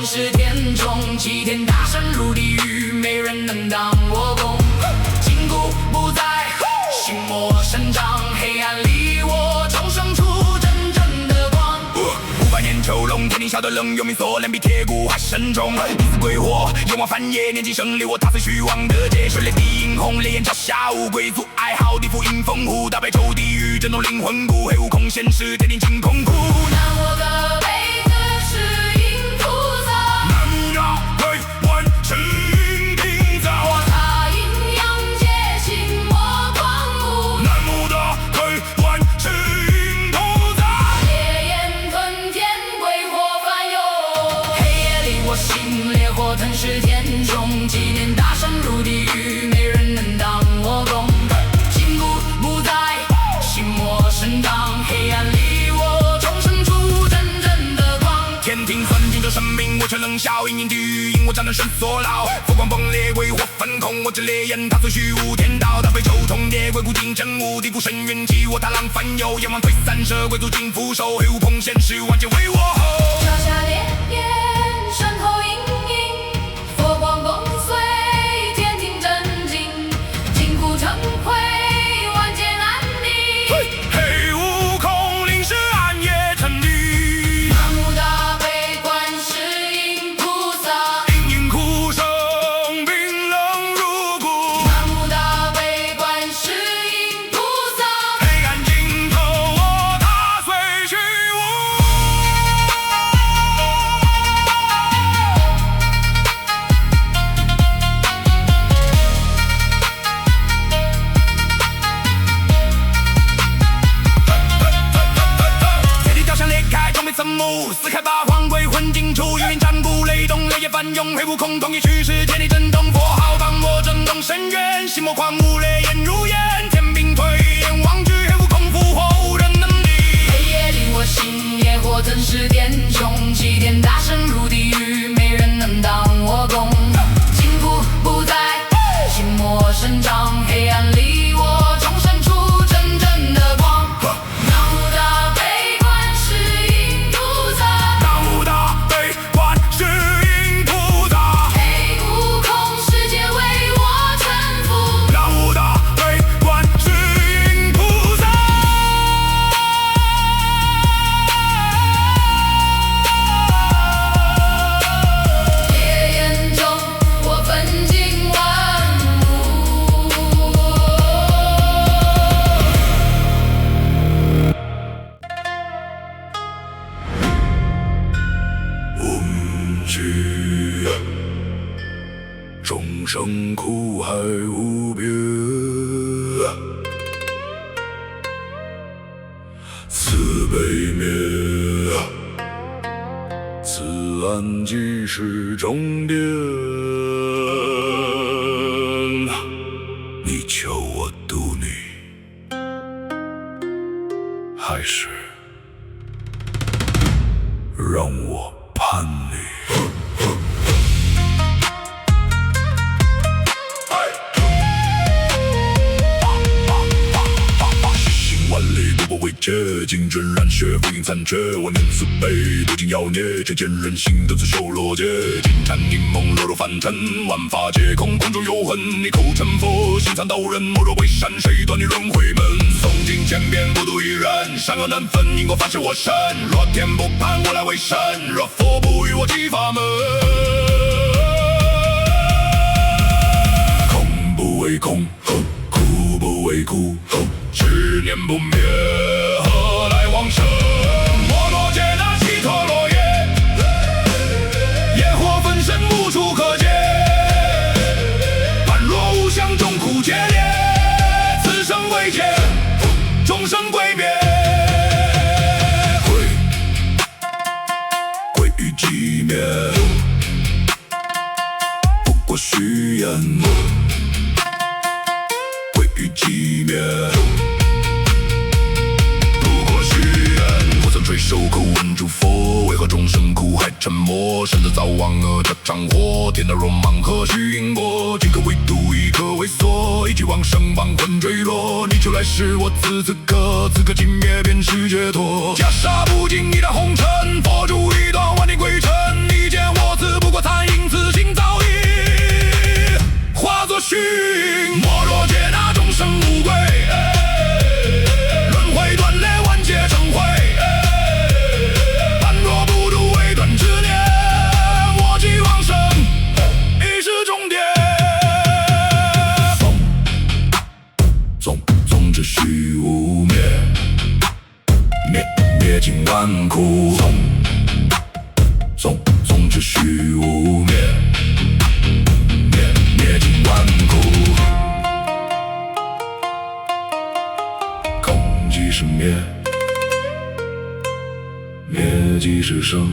是天中，齐天大圣入地狱，没人能当我公。筋骨不在，心魔生长，黑暗里我重生出真正的光。500年囚笼，天庭晓得冷，有命锁链比铁骨还深重。一丝鬼火，阎王翻夜，年纪胜利我踏碎虚妄的界，水泪滴映红，烈焰脚下无鬼族哀嚎，地府迎风虎，大悲咒地狱震动灵魂骨，黑悟空现世，天庭惊空哭。那我个辈子是阴菩萨，南无鬼观世音菩萨，我踏阴阳界，心魔狂舞。南无大鬼观世音菩萨，烈焰吞天，鬼火翻涌。黑夜里我心烈火吞噬天中，纪念大圣入地狱，没人能当我公。筋骨不在，心魔生长，黑暗里我重生出真正的光。天庭算尽这生命，我却冷笑，阴阴地狱引我，掌能绳索牢。佛光崩裂，鬼火焚空，我这烈焰踏碎虚无天道，大悲咒重叠，鬼谷精真无地府深渊起，我踏浪翻游，阎王退散射，鬼族尽覆手，黑悟空现世，万劫为我后。脚下烈焰，身后阴影，佛光崩碎，天庭震惊，筋骨成灰，万劫难离。黑悟空临时暗夜沉溺，南无大悲观世音菩萨，隐隐哭声冰冷入骨，南无大悲观世音菩萨。黑暗尽头我踏碎虚无。天地雕像裂开，装备层幕，撕开八荒，鬼魂进出，云战鼓，雷动，雷焰翻涌，黑悟空同一虚实，天地震动，佛号帮我震动深渊，心魔狂舞，烈焰如烟，天兵退，阎王惧，黑悟空复活，无人能敌。黑夜里我心烈火吞噬天中，齐天大圣入地狱，没人能当我公。筋骨不在，心魔生长，黑暗里我重生出真正的光。南无大悲观世音菩萨，南无大悲观世音菩萨，黑悟空世界为我臣服。南无大悲观世音菩萨。烈焰中我奋进万物。去，众生苦海无边，慈悲灭，此岸即是终点。你求我渡你，还是让我叛你？未解，金针染血，浮云残缺。我念慈悲，渡尽妖孽，却见人心的刺绣罗结。金蝉凝梦，落入凡尘，万法皆空，空中有痕。你口成佛，心藏道人。莫若归山，谁断你轮回门？诵经千遍，不渡一人。善恶难分，因果反噬我身。若天不判，我来为神；若佛不与我起法门。空不为空，苦不为苦，执念不灭，何来往生？摩罗揭那悉陀罗耶，焰火焚身无处可解。般若无相，众苦皆裂，此生未解，众生归别。归于寂灭，不过虚言。归于寂灭，不过虚言。我曾垂首叩问诸佛，为何众生苦海沉没？身子早忘了这场火，天道若盲何须因果？几可为度，一可为锁，一起往生，亡魂坠落。你求来时，我此刻寂灭便是解脱。袈裟不尽一代红尘，佛珠一段万年归尘。你见我总之虚无灭，灭尽万苦。空即是灭，灭即是生，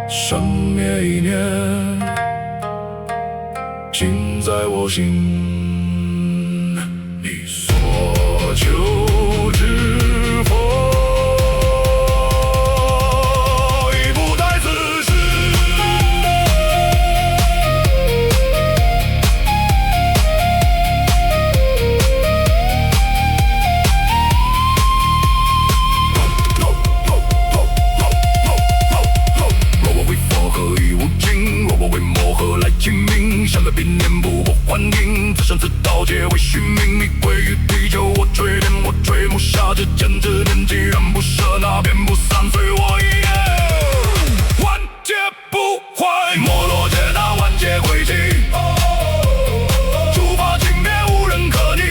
生灭一念，尽在我心。你所求之佛，已不在此世。若我为佛，何以无尽？若我为魔，何来清明？相隔并念，不过幻影。此生此道，皆为虚名。你归于地球，我垂怜，我垂暮下之间，之念既然不舍，那便不散，随我一夜。万劫不坏，没落劫那万劫归期。诸法尽灭，无人可逆。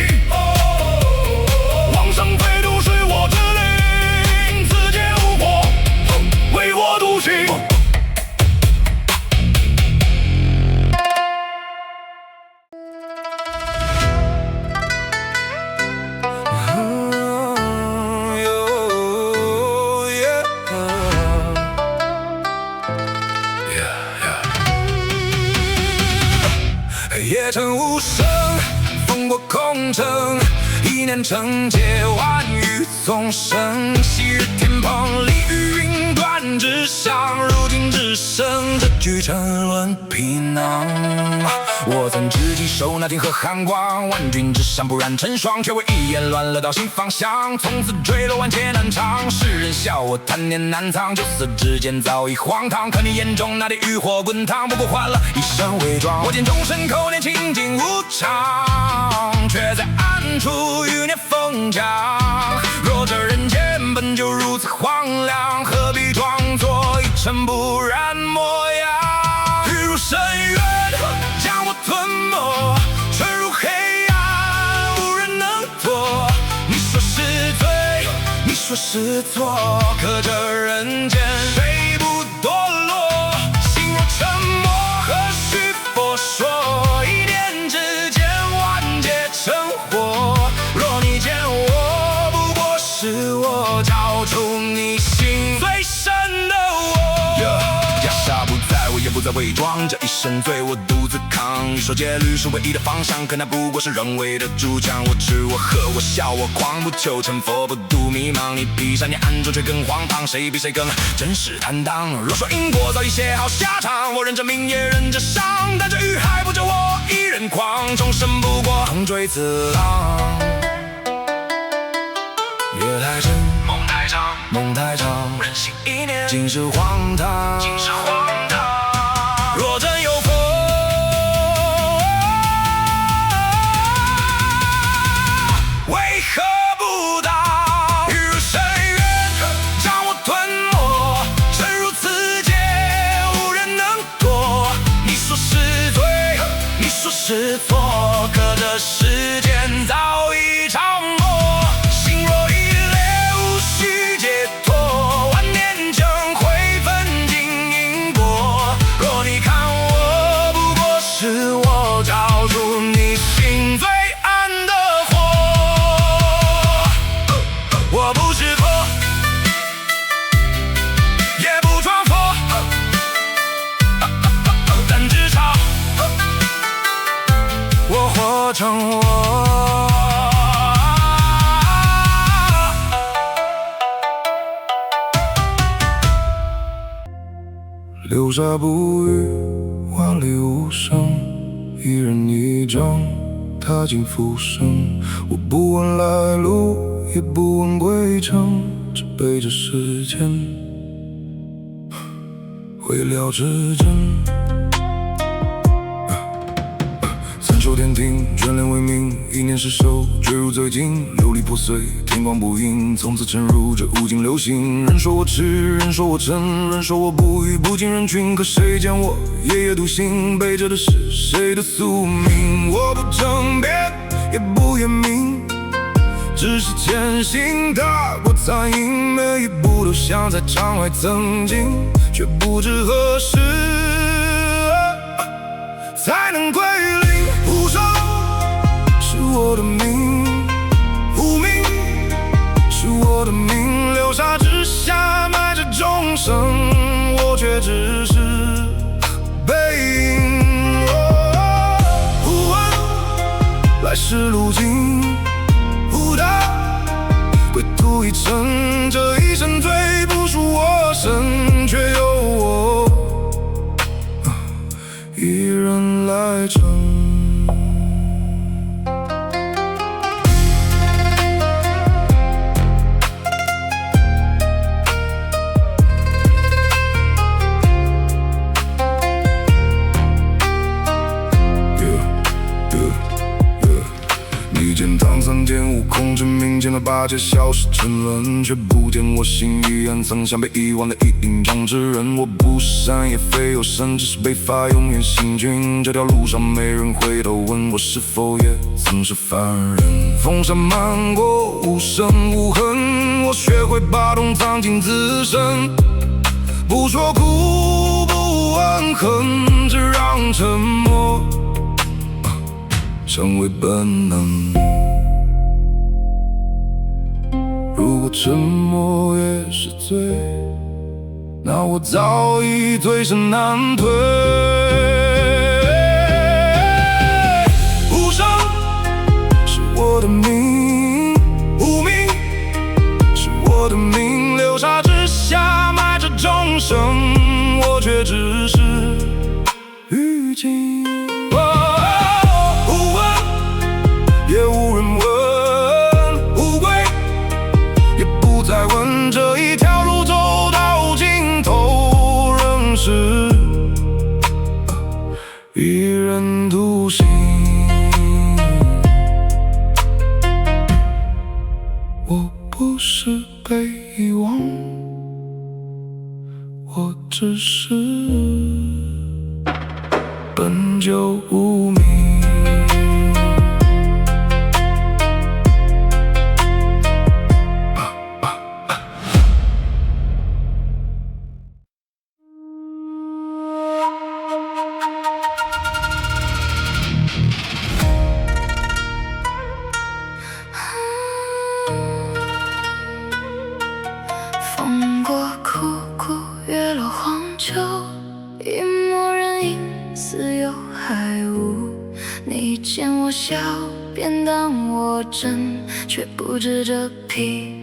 往生非度是我之灵，此界无果，唯我独行。夜成无声，风过空城，一念成劫，万语纵生。昔日天蓬，立于云端之上，如今只剩这具沉沦皮囊。我曾执戟手那天河寒光，万军之上不染成霜，却为一眼乱了道新方向。从此坠落万劫难长，世人笑我贪念难藏，就死之间早已荒唐。可你眼中那点欲火滚烫，不过换了一身伪装。我见众生口念清净无常，却在暗处欲念疯长。若这人间本就如此荒凉，何必装作一尘不染模样？欲入深渊，将我吞没，沉入黑暗，无人能躲。你说是对，你说是错，可这人间谁不堕落？心若沉默，何须佛说？一念之间，万劫成火。若你见我，不过是我交出你心最深的我。袈裟不在，我也不再伪装，这一身罪我独自扛。你说戒律是唯一的方向，可那不过是人为的筑墙。我吃我喝我笑我狂，不求成佛，不度迷茫。你披上你暗中却更荒唐，谁比谁更真实坦荡？若说因果早已写好下场，我认着命也认着伤，但这欲海不止我一人狂，众生不过横追刺浪。夜太深，梦太长，梦太长，人心一念，尽是荒唐，尽是荒唐。若真有佛，为何不到？欲入深渊，将我吞没，沉入此界，无人能躲。你说是对，你说是错，可这世间早已长漠。心若一裂，无需解脱，万念将会分尽因果。若你看我，不过是我交出你心最暗的火。我不是佛，也不装佛，但至少我活成我。流沙不语，万里无声，一人一张，踏尽浮生。我不问来路，也不问归程，只背着时间，未了之真。三手天庭，眷恋为名，一念失手，坠入最尽，流离破碎，天光不应，从此沉入这无尽流星。人说我痴，人说我沉，人说我不语不近人群，可谁见我夜夜独行，背着的是谁的宿命？我不争辩，也不言明，只是渐行踏过残影，每一步都像在场外曾经，却不知何时才能归零。无声是我的命，无名是我的命，流沙之下埋着众生，我却只是背影。不问来时路径，不答归途一程，这一生最不属我身，却由我一人来撑。你见唐三剑悟空之名，见了八戒消失沉沦，却不见我心已暗藏，像被遗忘的一隐藏之人。我不是山也非有神，只是被罚永远行军。这条路上没人回头问我是否也曾是凡人。风沙漫过，无声无痕，我学会把痛藏进自身，不说苦不问恨，只让沉默成为本能。如果沉默也是罪，那我早已退身难退。无声是我的命，无名是我的命，流沙之下埋着众生，我却只是淤青。也无人问，无归也不再问，这一条路走到尽头，仍是一人独行。我不是被遗忘，我只是本就无名。风过枯骨，月落黄秋，一抹人影，似有还无。你见我笑，便当我真，却不知这皮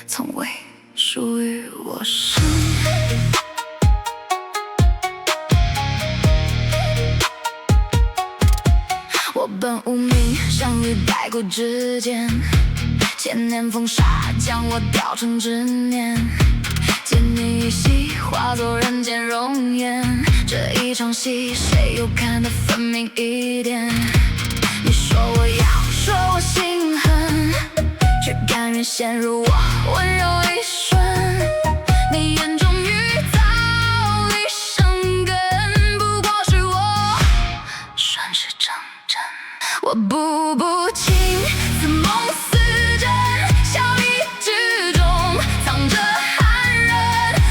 从未属于我身。我本无名，相遇白骨之间，千年风沙将我雕成执念，见你一袭，化作人间容颜。这一场戏，谁又看得分明一点？你说我要，说我心狠，却甘愿陷入我温柔一瞬。你眼中玉藻里生根，不过是我顺势成真。我步步情，似梦似真，笑意之中藏着寒人。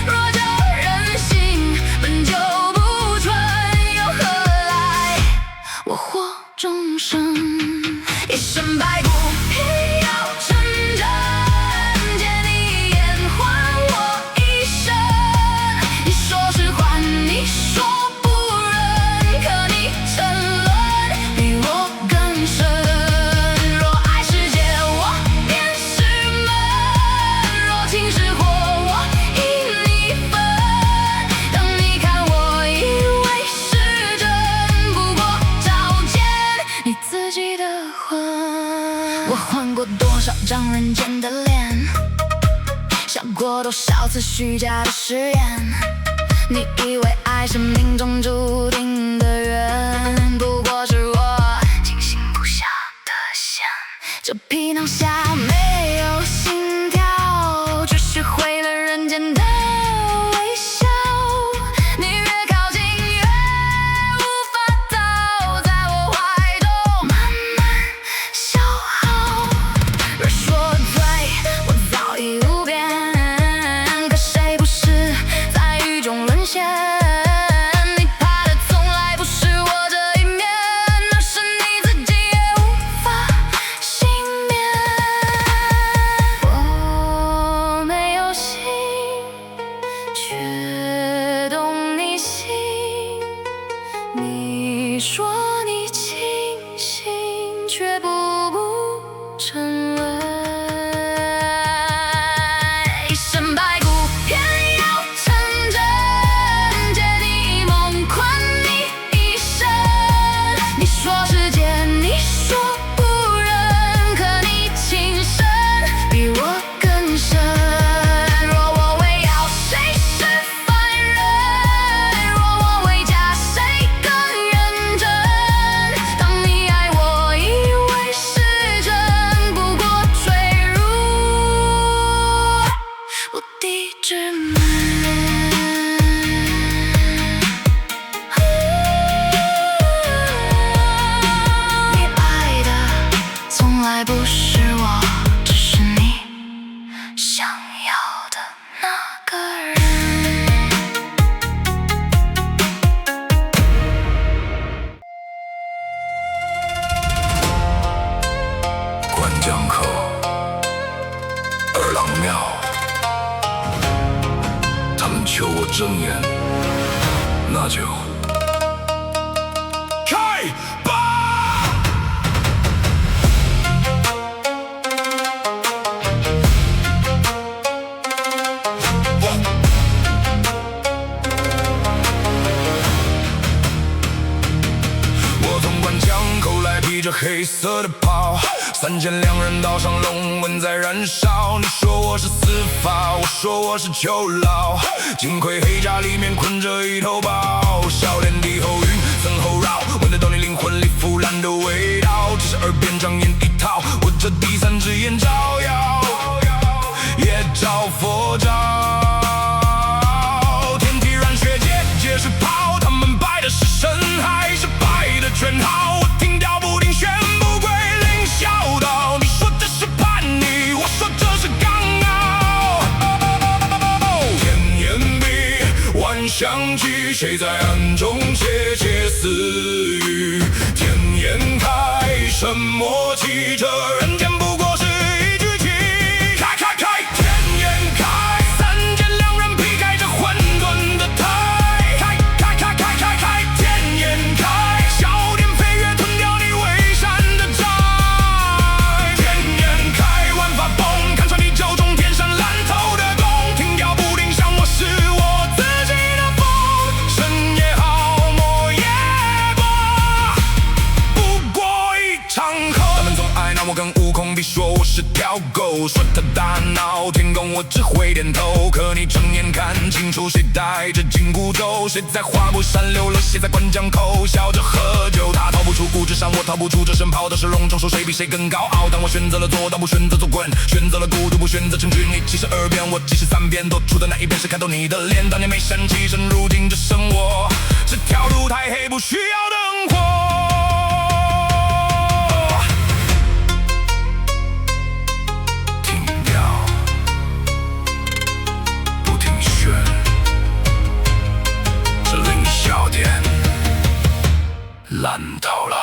若叫人心本就不纯，又何来我祸终生？一身白骨偏要成真，借你眼还我一生。你说是还，你说不忍，可你沉沦比我更深。若爱是劫，我便是门；若情是火，我因你分。等你看我以为是真，不过照见你自己的魂。我换过多少张人间的脸，下过多少次虚假的誓言。你以为爱是命中注定的缘，不过是我精心布下的线。这皮囊下没有心跳，只学会了人间的微笑。你越靠近越无法逃，在我怀中慢慢消耗。之门。你爱的从来不是我，只是你想要的那个人。关江口二郎庙，他们求我睁眼，那就开吧！我从关江口来，披着黑色的袍。3剑2人刀上龙纹在燃烧，你说我是司法，我说我是囚牢。金盔黑甲里面困着一头豹，笑脸帝后晕，身后绕，闻得到你灵魂里腐烂的味道。只是耳边障眼一套，我这第3只眼照耀，也照佛照。天体染血界，皆是炮，他们拜的是神还是拜的拳号？我听调不定，宣布归零小岛。你说这是叛逆，我说这是刚傲。天眼闭，万象齐，谁在暗中窃窃私语？天眼开，什么气？这人间不过是一句气。开开开，天眼开，3剑2人劈开这混沌的台。开开开开开开，天眼开，小点飞跃吞掉你围山的寨。天眼开，万法崩，看穿你9重天山烂透的弓。听调不定，想我是我自己的风，神也好，魔也罢，不过一场空。他们总爱拿我跟悟空比，说我是条狗，说他大闹天宫，我只会点头。可你睁眼看清楚，谁带着紧箍咒？谁在花果山流了血，在关江口笑着喝酒？他逃不出固执山，我逃不出这身袍。都是笼中说谁比谁更高傲？但我选择了做到，不选择做滚，选择了孤独，不选择成群。你72遍，我73遍，多出的那一遍是看透你的脸。当年没生气，身如今只剩我。这条路太黑，不需要灯火。听调不听旋，这凌小点烂透了。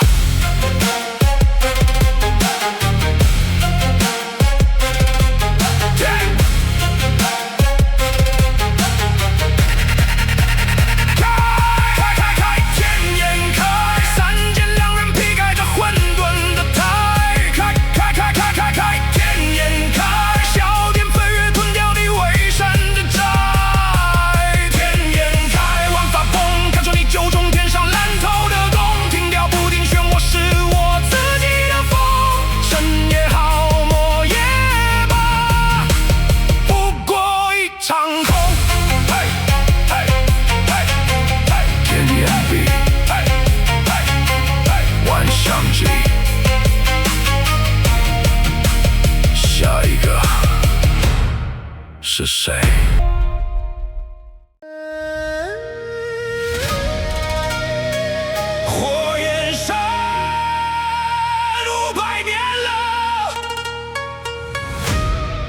下一个是谁？火焰山500年了，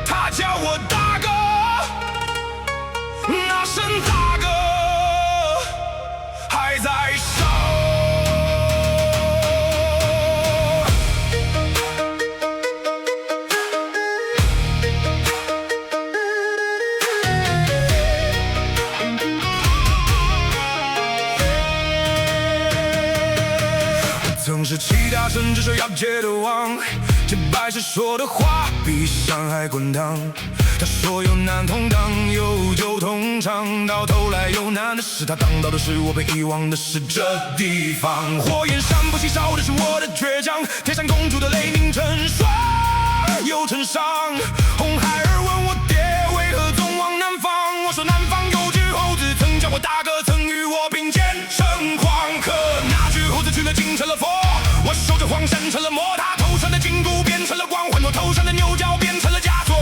他叫我大哥，那声大哥还在烧。曾是其他甚至是妖界的王，这白石说的话比山海滚烫。他说有难同当，有酒同尝，到头来有难的是他当到的是我，被遗忘的是这地方。火焰山不息烧的是我的倔强，天山公主的雷鸣成霜又成伤。红孩儿问我爹为何总往南方，我说南方有只猴子曾叫我大哥，曾与我并肩称狂。可那只猴子去了京成了佛，我守着黄山成了魔，他头上的金箍变成了光环，我头上的牛角变成了枷锁。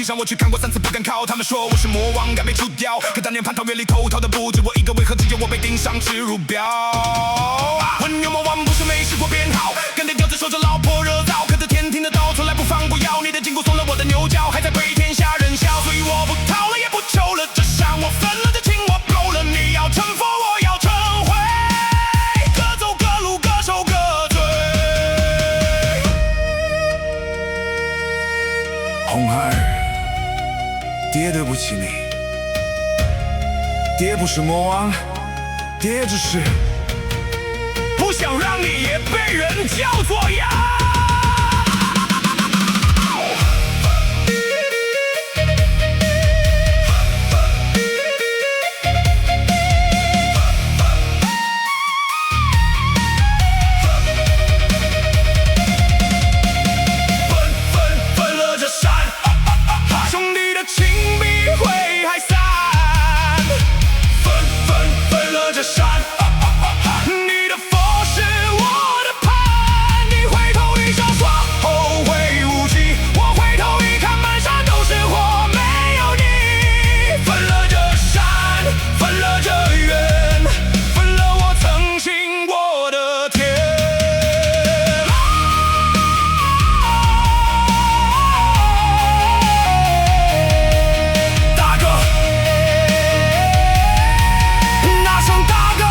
上我去看过3次不敢靠，他们说我是魔王该被除掉，可当年蟠桃园里偷桃的不止我一个，为何只有我被盯上耻辱标？问有魔王不是没试过变好，跟着吊子守着老婆热闹，可这天听得到，从来不放过腰，你的筋骨松了我的牛角，还在对天下人笑，所以我不逃了也不求了，这伤我分了，这情我够了，你要成佛我要成灰，各走各路各受各罪。红孩儿，爹对不起你，爹不是魔王，爹只是不想让你也被人叫做羊。分了这山，兄弟的情比会还散。分了这山。你的佛是我的盼，你回头一笑说后会无期，我回头一看满山都是火，没有你。分了这山，分了这缘，分了我曾经过的天。大哥，那声大哥。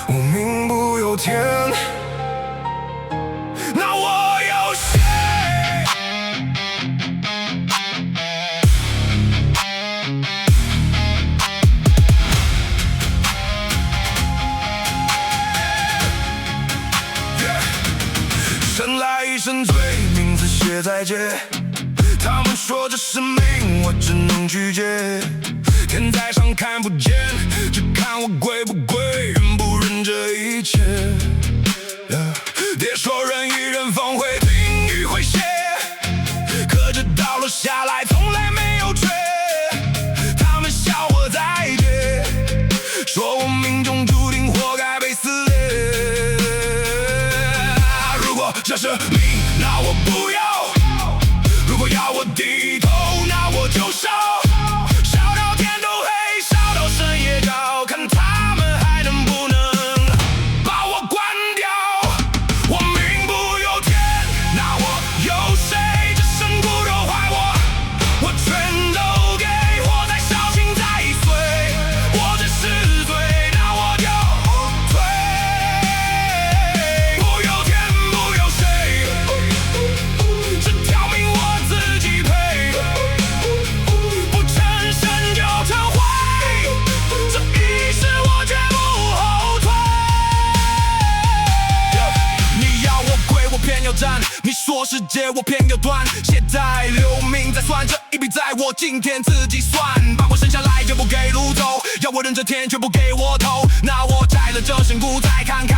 我命不由天，那我有谁？生来一身罪，名字写在街。他们说这是命，我只能拒绝。天在上看不见，只看我贵不贵，认不认这一切。爹说人与人峰会冰与会歇，可这倒落下来从来没有缺。他们笑我在跌，说我命中注定活该被撕裂。如果这是命，那我不要；如果要我低头，那我就烧。看他们还能不能把我关掉？我命不由天，那我有谁？这身骨肉坏我，我全都给，我再小心再碎，我这是罪，那我就退。不由天，不由谁，这条命我自己赔，不成神就成灰。我绝不后退。你要我跪，我偏要站；你说世界，我偏要断。现在留名在算，这一笔在我今天自己算。把我生下来就不给掳走，要我认这天却不给我头。那我摘了这身骨，再看看。